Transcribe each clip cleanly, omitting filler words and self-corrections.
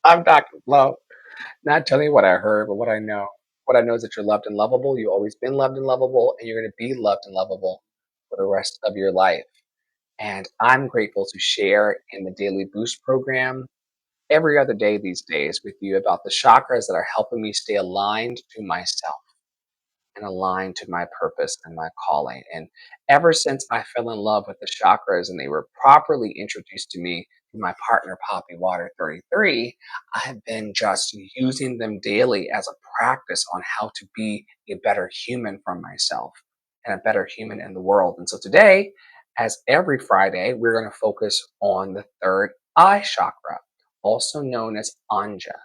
I'm Dr. Love. Not telling you what I heard, but what I know. What I know is that you're loved and lovable. You've always been loved and lovable, and you're going to be loved and lovable for the rest of your life. And I'm grateful to share in the Daily Boost program every other day these days with you about the chakras that are helping me stay aligned to myself and aligned to my purpose and my calling. And ever since I fell in love with the chakras and they were properly introduced to me through my partner, Poppy Water 33, I have been just using them daily as a practice on how to be a better human for myself and a better human in the world. And so today, as every Friday, we're going to focus on the third eye chakra, also known as Anja.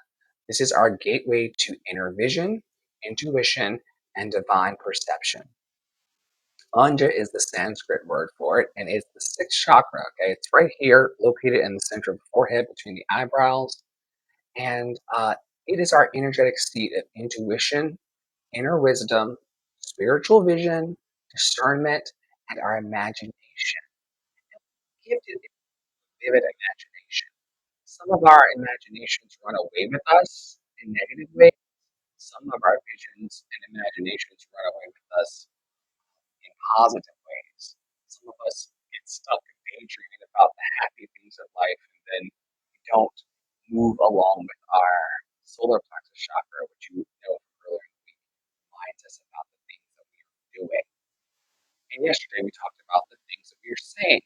This is our gateway to inner vision, intuition, and divine perception. Anja is the Sanskrit word for it, and it's the sixth chakra. Okay, it's right here, located in the center of the forehead between the eyebrows, and it is our energetic seat of intuition, inner wisdom, spiritual vision, discernment, and our imagination. Gifted with vivid imagination. Some of our imaginations run away with us in negative ways. Some of our visions and imaginations run away with us in positive ways. Some of us get stuck in daydreaming about the happy things of life, and then we don't move along with our solar plexus chakra, which you know from earlier in the week, reminds us about the things that we are doing. And yesterday we talked about the things that we are saying.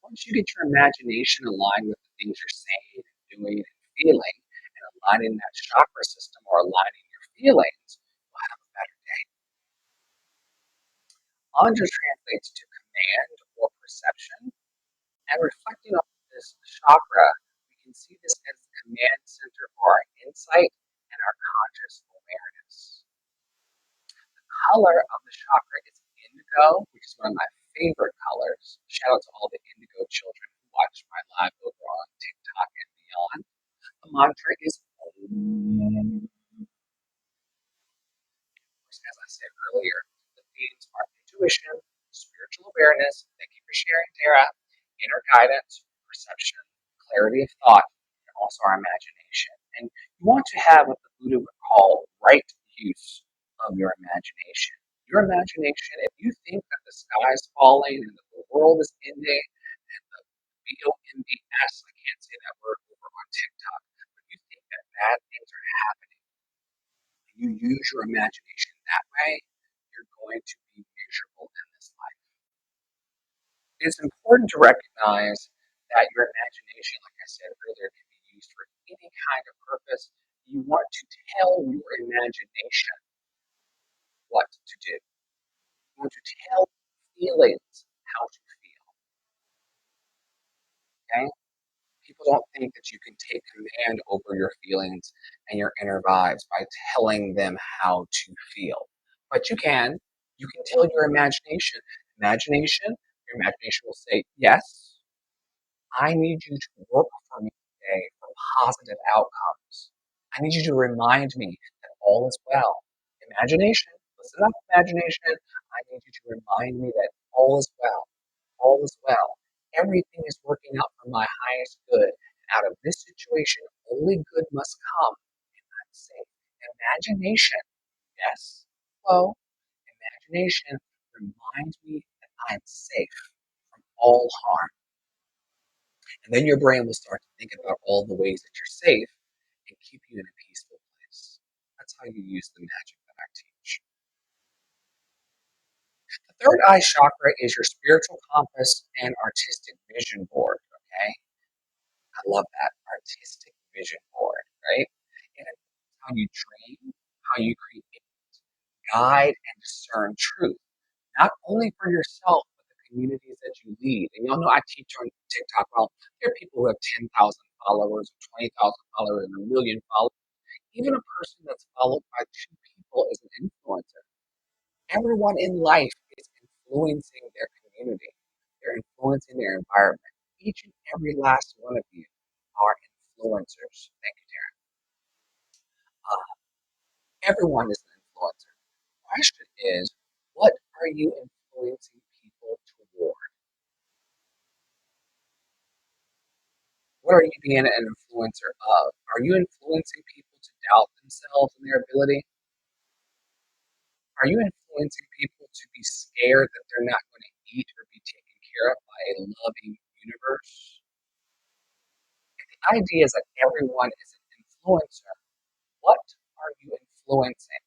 Once you get your imagination aligned with the things you're saying and doing and feeling, and aligning that chakra system or aligning your feelings, you'll have a better day. Anja translates to command or perception. And reflecting on this chakra, we can see this as the command center for our insight and our conscious awareness. The color of the chakra is indigo, which is one of my favorite colors. Shout out to all the indigo children who watch my live over on TikTok and beyond. The mantra is Om. As I said earlier, the themes are intuition, spiritual awareness, thank you for sharing, Tara, inner guidance, perception, clarity of thought, and also our imagination. And you want to have what the Buddha would call right use of your imagination. Your imagination, if you think that the sky is falling and that the world is ending and the BOMBS, I can't say that word over on TikTok, but you think that bad things are happening, you use your imagination that way, you're going to be miserable in this life. It's important to recognize that your imagination, like I said earlier, can be used for any kind of purpose. You want to tell your imagination what to do. You want to tell feelings how to feel. Okay? People don't think that you can take command over your feelings and your inner vibes by telling them how to feel. But you can. You can tell your imagination. Your imagination will say, yes, I need you to work for me today for positive outcomes. I need you to remind me that all is well. Imagination, listen up, imagination. I need you to remind me that all is well. All is well. Everything is working out for my highest good. Out of this situation, only good must come. And I'm safe. Imagination, yes, flow. Imagination reminds me that I'm safe from all harm. And then your brain will start to think about all the ways that you're safe and keep you in a peaceful place. That's how you use the magic that I teach. The third eye chakra is your spiritual compass and artistic vision board. Okay. I love that artistic vision board, right? And it's how you dream, how you create, guide, and discern truth, not only for yourself, but the communities that you lead. And y'all know I teach on TikTok. Well, there are people who have 10,000 followers, 20,000 followers, and a million followers. Even a person that's followed by two people is an influencer. Everyone in life is influencing their community. They're influencing their environment. Each and every last one of you are influencers. Thank you, Darren. Everyone is an influencer. The question is, what are you influencing people toward? What are you being an influencer of? Are you influencing people to doubt themselves and their ability? Are you influencing people to be scared that they're not going to eat or be taken care of by a loving universe? The idea is that everyone is an influencer. What are you influencing?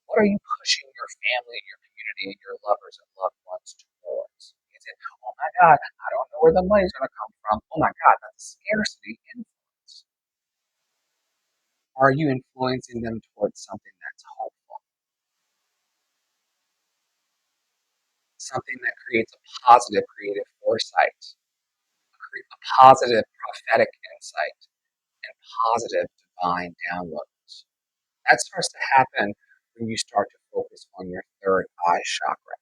What are you pushing your family, your community, and your lovers and loved ones towards? Is it, oh my God, I don't know where the money's going to come from. Oh my God, that's scarcity influence. Are you influencing them towards something that's hopeful? Something that creates a positive creative foresight, a positive prophetic insight, and positive divine downloads. That starts to happen when you start to focus on your third eye chakra.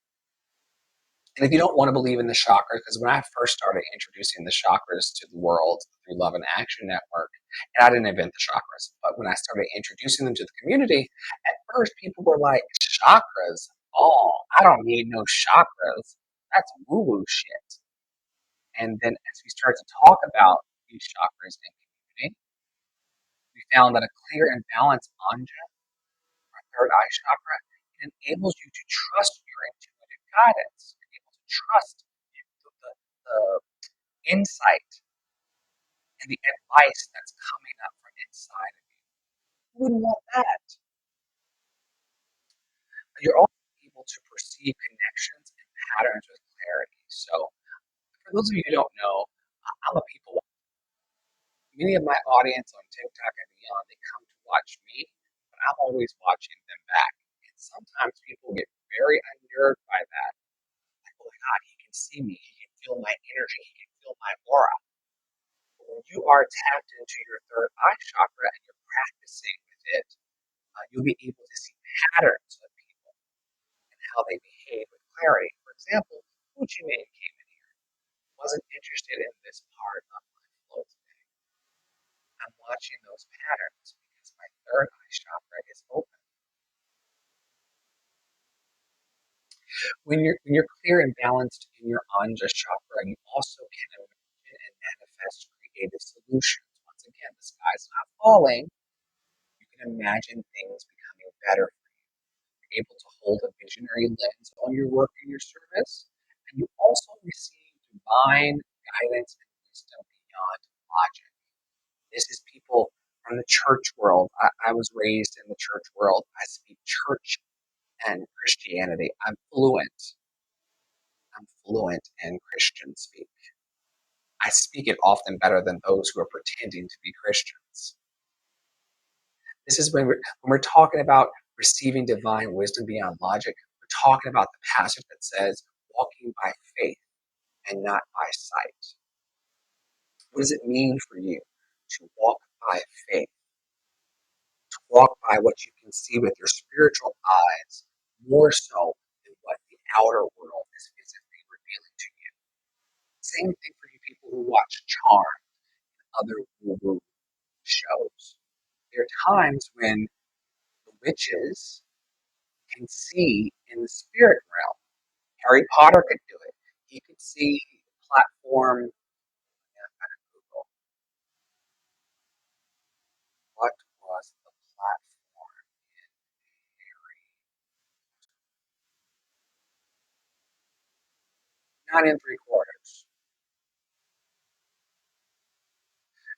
And if you don't want to believe in the chakras, because when I first started introducing the chakras to the world through Love and Action Network, and I didn't invent the chakras, but when I started introducing them to the community, at first people were like, chakras? Oh, I don't need no chakras. That's woo woo shit. And then as we started to talk about these chakras in community, we found that a clear and balanced anja, our third eye chakra, it enables you to trust your intuitive guidance. You're able to trust the insight and the advice that's coming up from inside of you. Who wouldn't want that? You're also able to perceive connections and patterns with clarity. So, for those of you who don't know, I'm a people. Many of my audience on TikTok and beyond, they come to watch me, but I'm always watching them back. And sometimes people get very unnerved by that. Like, oh my God, he can see me. He can feel my energy. He can feel my aura. But when you are tapped into your third eye chakra and you're practicing with it, you'll be able to see patterns of people and how they behave with clarity. For example, Gucci Mane came in here, wasn't interested in this part of my flow today. I'm watching those patterns because my third eye chakra is open. When you're clear and balanced in your Anja chakra, you also can imagine and manifest creative solutions. Once again, the sky's not falling. You can imagine things becoming better for you. You're able to hold a visionary lens on your work and your service, and you also receive divine guidance and wisdom beyond logic. This is people from the church world. I was raised in the church world. I speak church and Christianity. I'm fluent in Christian speak. I speak it often better than those who are pretending to be Christians. This is when we're talking about receiving divine wisdom beyond logic, we're talking about the passage that says walking by faith and not by sight. What does it mean for you to walk by faith? To walk by what you can see with your spiritual eyes more so than what the outer world is physically revealing to you. Same thing for you people who watch Charm and other woo-woo shows. There are times when the witches can see in the spirit realm. Harry Potter could do it. He could see the platform. Yeah, I gotta Google what was the platform in Harry. Not in three quarters.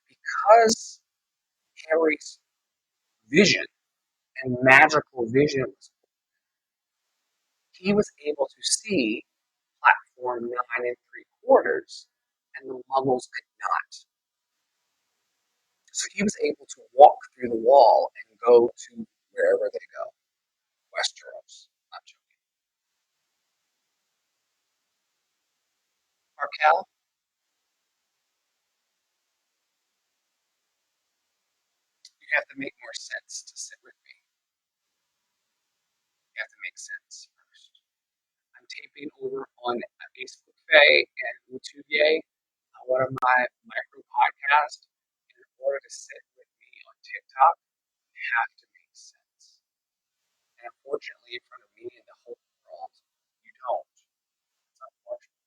Because Harry's vision and magical vision, he was able to see platform 9 3/4, and the muggles could not. So he was able to walk through the wall and go to wherever they go. Westeros. Not joking. Markel, you have to make more sense to sit with me. You have to make sense first. I'm taping over on Facebook Faye and YouTube one of my micro podcasts. In order to sit with me on TikTok, you have to make sense. And unfortunately, in front of me and the whole world, you don't. It's unfortunate.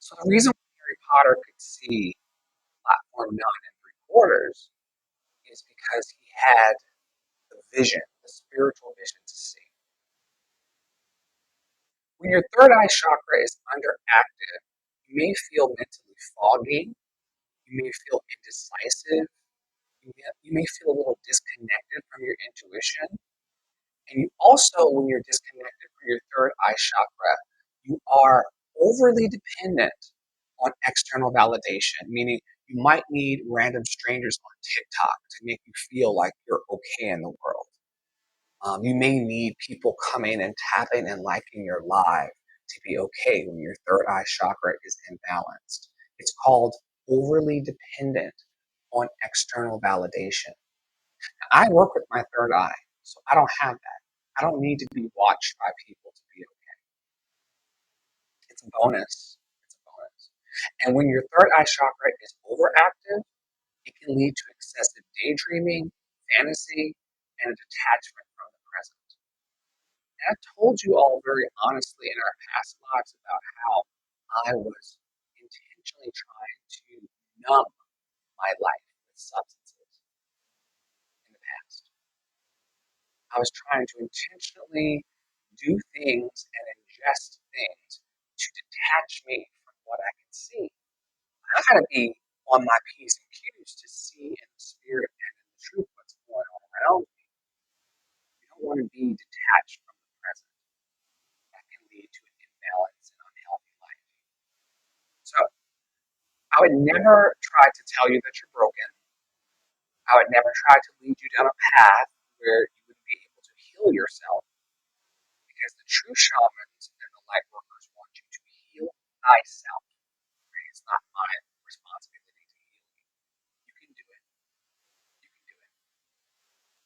So the reason why Harry Potter could see platform 9 3/4 is because he had the vision, the spiritual vision to see. When your third eye chakra is underactive, you may feel mentally foggy, you may feel indecisive, you may feel a little disconnected from your intuition. And you also, when you're disconnected from your third eye chakra, you are overly dependent on external validation, meaning you might need random strangers on TikTok to make you feel like you're okay in the world. You may need people coming and tapping and liking your live to be okay when your third eye chakra is imbalanced. It's called overly dependent on external validation. I work with my third eye, so I don't have that. I don't need to be watched by people to be okay. It's a bonus. It's a bonus. And when your third eye chakra is overactive, it can lead to excessive daydreaming, fantasy, and a detachment from the present. And I told you all very honestly in our past lives about how I was intentionally trying to numb my life with substances in the past. I was trying to intentionally do things and ingest things to detach me from what I can see. I gotta be on my P's and Q's to see in the spirit and in the truth what's going on around me. You don't want to be detached from the present. That can lead to an imbalanced and unhealthy life. So I would never try to tell you that you're broken. I would never try to lead you down a path where you would be able to heal yourself because the true shamans and the light workers want you to heal thyself. Right? It's not my responsibility to heal you. You can do it. You can do it.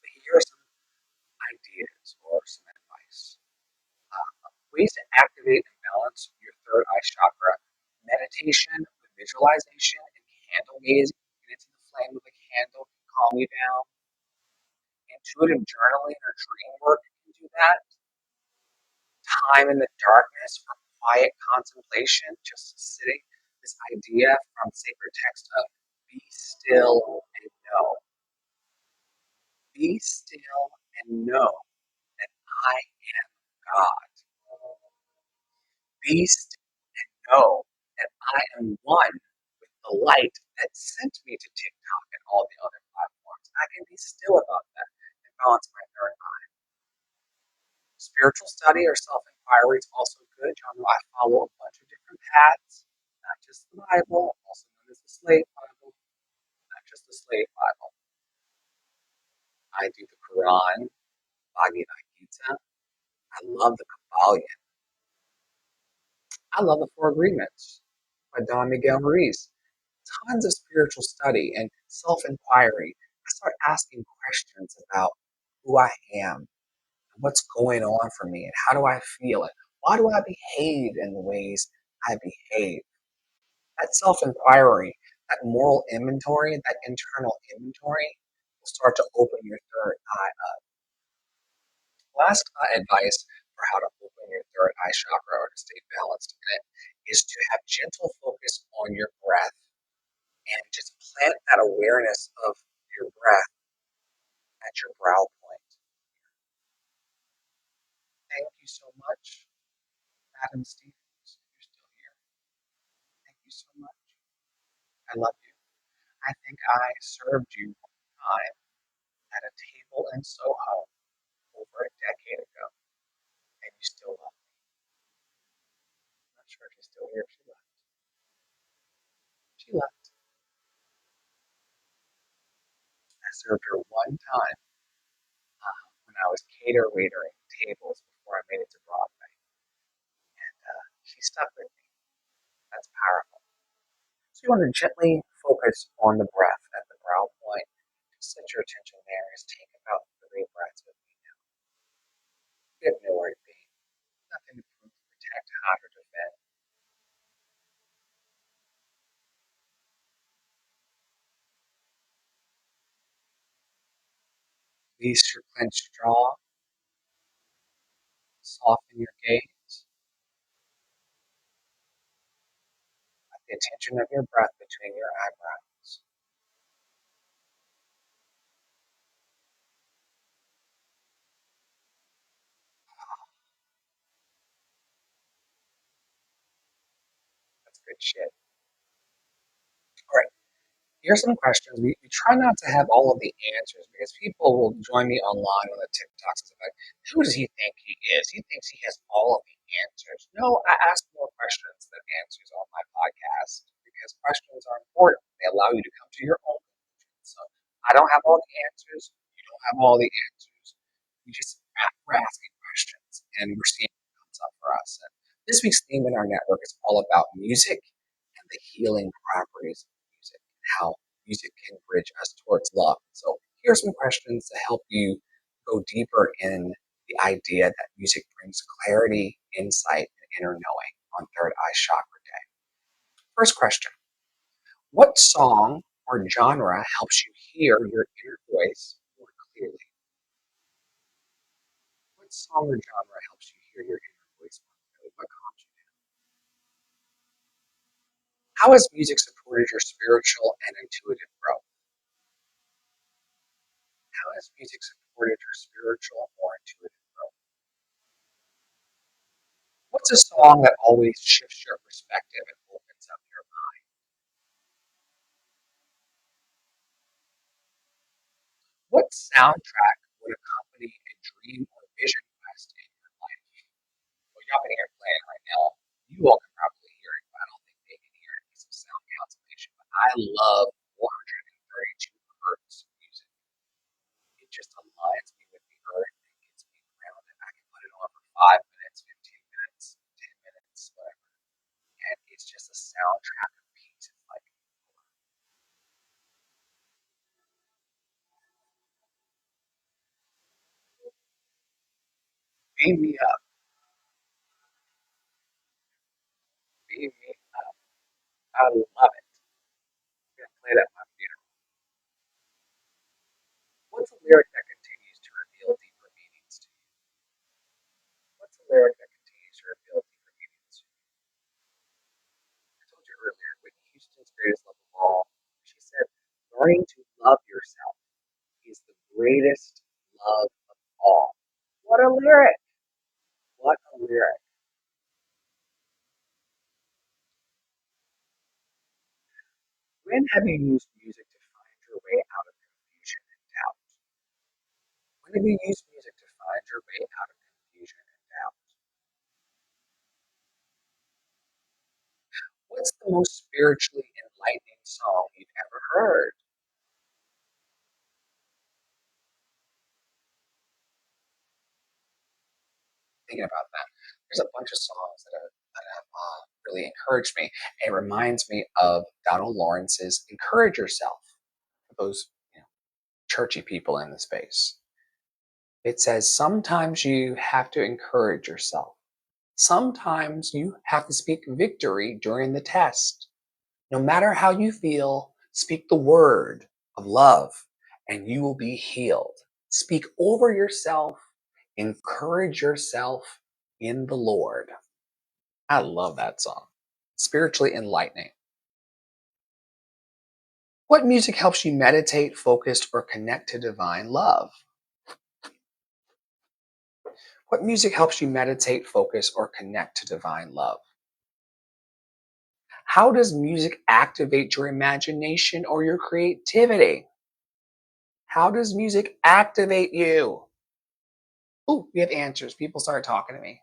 But here are some ideas or some advice. Ways to activate and balance your third eye chakra. Meditation with visualization and candle gazing. Get into the flame of a candle can calm you down. Intuitive journaling or dream work can do that. Time in the darkness for quiet contemplation, just sitting. This idea from sacred text of be still and know. Be still and know that I am God. Be still and know that I am one with the light that sent me to TikTok and all the other platforms. I can be still about that and balance my third eye. Spiritual study or self-inquiry is also good. Y'all know I follow a bunch of different paths, not just the Bible, also known as the Slave Bible, not just the Slave Bible. I do the Quran, Bhagavad Gita. I love the Kabbalion. I love the Four Agreements by Don Miguel Ruiz. Tons of spiritual study and self-inquiry. I start asking questions about who I am, what's going on for me, and how do I feel, and why do I behave in the ways I behave. That self-inquiry, that moral inventory, that internal inventory will start to open your third eye up. Last advice for how to open your third eye chakra or to stay balanced in it is to have gentle focus on your breath and just plant that awareness of your breath at your brow point. Thank you so much, Madam Stevens. You're still here. Thank you so much. I love you. I think I served you one time at a table in Soho over a decade ago, and you still love me. I'm not sure if she's still here. She left. She left. I served her one time when I was cater waitering tables before I made it to Broadway, and she stuck with me. That's powerful. So you want to gently focus on the breath at the brow point. Just set your attention there. Just take about 3 breaths with me now. You have nowhere to be. Nothing to prove, protect, hide, or defend. Release your clenched jaw. Soften your gaze. the attention of your breath between your eyebrows. That's good shit. All right. Here's some questions. We try not to have all of the answers because people will join me online on the TikToks and be like, who does he think he is? He thinks he has all of the answers. No, I ask more questions than answers on my podcast because questions are important. They allow you to come to your own conclusions. So I don't have all the answers. You don't have all the answers. We're asking questions and we're seeing what comes up for us. And this week's theme in our network is all about music and the healing properties of music, how music can bridge us towards love. So here's some questions to help you go deeper in the idea that music brings clarity, insight, and inner knowing on Third Eye Chakra Day. First question: what song or genre helps you hear your inner voice more clearly? What song or genre helps you hear your inner voice more clearly? What calms you down? How has music supported your spiritual and intuitive growth? How has music supported your spiritual or intuitive growth? What's a song that always shifts your perspective and opens up your mind? What soundtrack would accompany a dream or vision quest in your life? Well, y'all can hear it playing right now. You all can probably hear it, but I don't think they can hear it because of sound cancellation. But I love 432 hertz music. It just aligns me with the earth and gets me grounded. I can put it on for 5 minutes, 15 minutes, 10 minutes, whatever. And it's just a soundtrack of peace. It's like, beam me up, beam me up. I love it. I'm going to play that one funeral. What's a lyric that continues to reveal deeper meanings to you? What's a lyric that continues to reveal deeper meanings to you? I told you earlier, Whitney Houston's greatest love of all, she said, learning to love yourself is the greatest love of all. What a lyric! What a lyric. When have you used music to find your way out of confusion and doubt? When have you used music to find your way out of confusion and doubt? What's the most spiritually enlightening song you've ever heard? Thinking about that, there's a bunch of songs that have really encouraged me. It reminds me of Donald Lawrence's "Encourage Yourself." For those churchy people in the space, it says sometimes you have to encourage yourself. Sometimes you have to speak victory during the test. No matter how you feel, speak the word of love and you will be healed. Speak over yourself, encourage yourself in the Lord. I love that song. Spiritually enlightening. What music helps you meditate, focus, or connect to divine love? What music helps you meditate, focus, or connect to divine love? How does music activate your imagination or your creativity? How does music activate you? Ooh, we have answers. People start talking to me.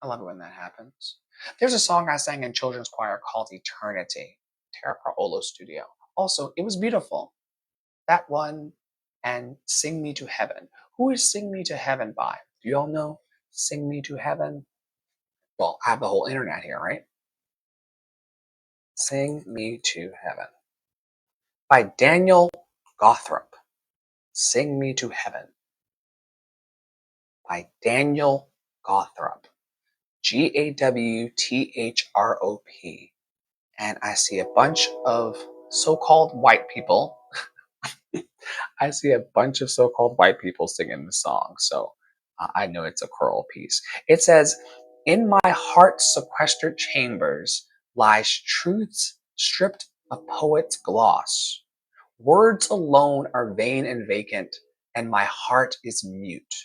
I love it when that happens. There's a song I sang in children's choir called Eternity, Tara Paolo's studio. Also, it was beautiful. That one and Sing Me to Heaven. Who is Sing Me to Heaven by? Do you all know Sing Me to Heaven? Well, I have the whole internet here, right? Sing Me to Heaven by Daniel Gothrop. Sing Me to Heaven by Daniel Gothrop. Gawthrop. And I see a bunch of so called white people. I see a bunch of so called white people singing the song. So I know it's a choral piece. It says, in my heart's sequestered chambers, lies truths stripped of poet's gloss. Words alone are vain and vacant, and my heart is mute.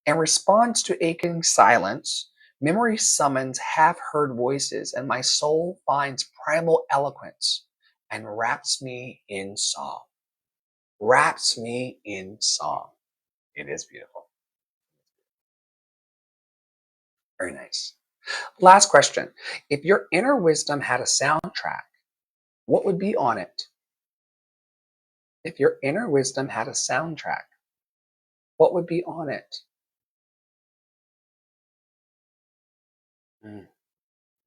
In response to aching silence, memory summons half heard voices, and my soul finds primal eloquence and wraps me in song. Wraps me in song. It is beautiful. Very nice. Last question. If your inner wisdom had a soundtrack, what would be on it? If your inner wisdom had a soundtrack, what would be on it? Mm.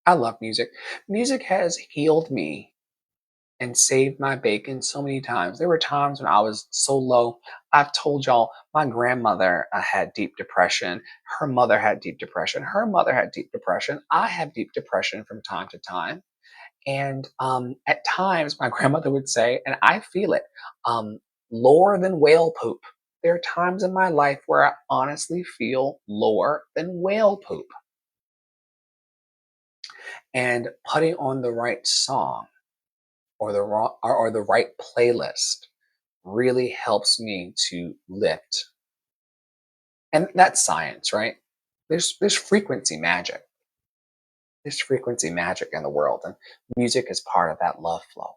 I love music. Music has healed me and saved my bacon so many times. There were times when I was so low. I've told y'all my grandmother had deep depression. Her mother had deep depression. Her mother had deep depression. I have deep depression from time to time. And at times, my grandmother would say, and I feel it, lower than whale poop. There are times in my life where I honestly feel lower than whale poop. And putting on the right song or the right playlist really helps me to lift. And that's science, right? There's frequency magic. There's frequency magic in the world, and music is part of that love flow.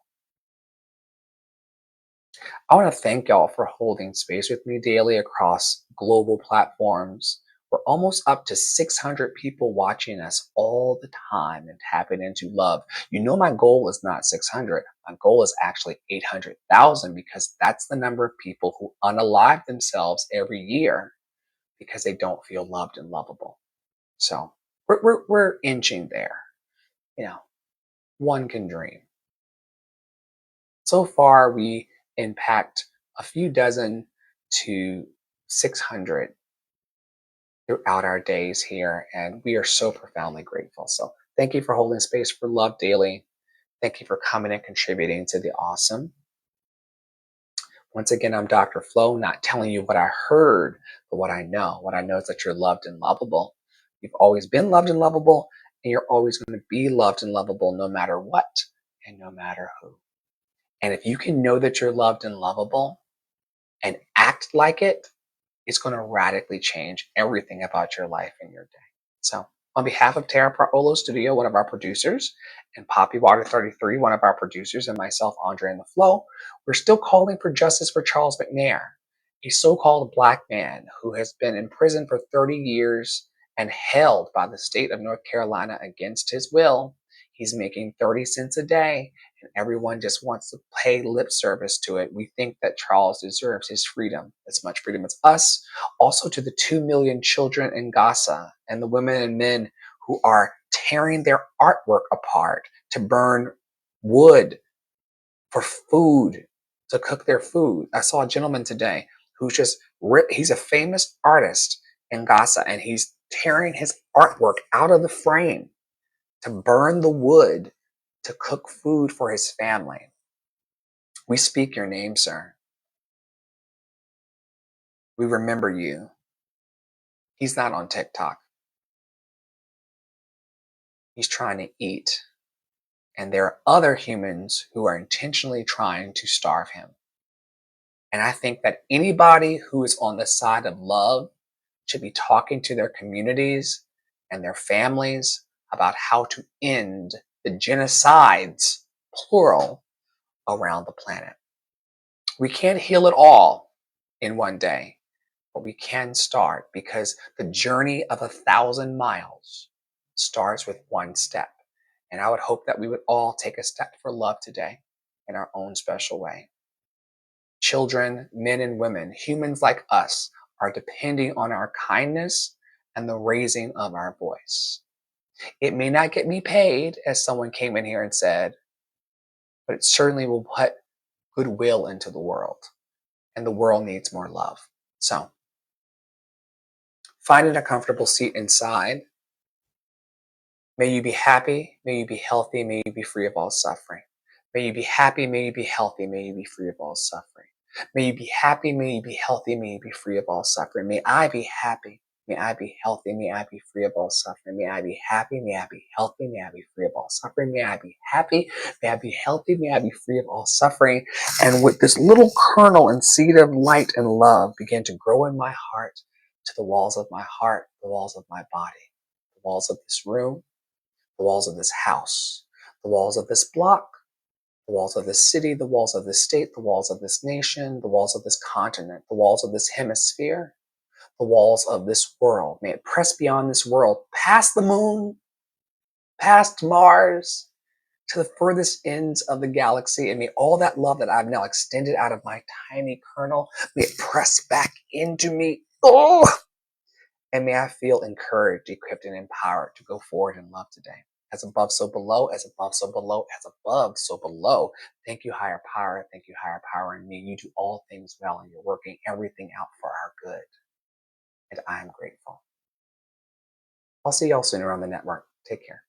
I want to thank y'all for holding space with me daily across global platforms. We're almost up to 600 people watching us all the time and tapping into love. You know, my goal is not 600. My goal is actually 800,000 because that's the number of people who unalive themselves every year because they don't feel loved and lovable. So we're inching there. You know, one can dream. So far, we impact a few dozen to 600 throughout our days here, and we are so profoundly grateful. So, thank you for holding space for love daily. Thank you for coming and contributing to the awesome. Once again, I'm Dr. Flo, not telling you what I heard, but what I know. What I know is that you're loved and lovable. You've always been loved and lovable, and you're always going to be loved and lovable no matter what and no matter who. And if you can know that you're loved and lovable and act like it, it's going to radically change everything about your life and your day. So, on behalf of Tara Paolo Studio, one of our producers, and Poppy Water 33, one of our producers, and myself, Andre and the Flow, we're still calling for justice for Charles McNair, a so called black man who has been in prison for 30 years and held by the state of North Carolina against his will. He's making 30 cents a day, and everyone just wants to pay lip service to it. We think that Charles deserves his freedom, as much freedom as us. Also, to the 2 million children in Gaza and the women and men who are tearing their artwork apart to burn wood for food, to cook their food. I saw a gentleman today who's he's a famous artist in Gaza, and he's tearing his artwork out of the frame to burn the wood to cook food for his family. We speak your name, sir. We remember you. He's not on TikTok. He's trying to eat. And there are other humans who are intentionally trying to starve him. And I think that anybody who is on the side of love should be talking to their communities and their families about how to end the genocides, plural, around the planet. We can't heal it all in one day, but we can start because the journey of 1,000 miles starts with one step. And I would hope that we would all take a step for love today in our own special way. Children, men and women, humans like us, are depending on our kindness and the raising of our voice. It may not get me paid, as someone came in here and said, but it certainly will put goodwill into the world. And the world needs more love. So, finding a comfortable seat inside. May you be happy, may you be healthy, may you be free of all suffering. May you be happy, may you be healthy, may you be free of all suffering. May you be happy, may you be healthy, may you be free of all suffering. May I be happy, May I be healthy. May I be free of all suffering. May I be happy. May I be healthy. May I be free of all suffering. May I be happy. May I be healthy. May I be free of all suffering. And with this little kernel and seed of light and love begin to grow in my heart to the walls of my heart, the walls of my body, the walls of this room, the walls of this house, the walls of this block, the walls of this city, the walls of this state, the walls of this nation, the walls of this continent, the walls of this hemisphere, the walls of this world. May it press beyond this world, past the moon, past Mars, to the furthest ends of the galaxy. And may all that love that I've now extended out of my tiny kernel, may it press back into me. Oh! And may I feel encouraged, equipped, and empowered to go forward in love today. As above, so below, as above, so below, as above, so below. Thank you, higher power. Thank you, higher power in me. You do all things well, and you're working everything out for our good. And I'm grateful. I'll see y'all sooner on the network. Take care.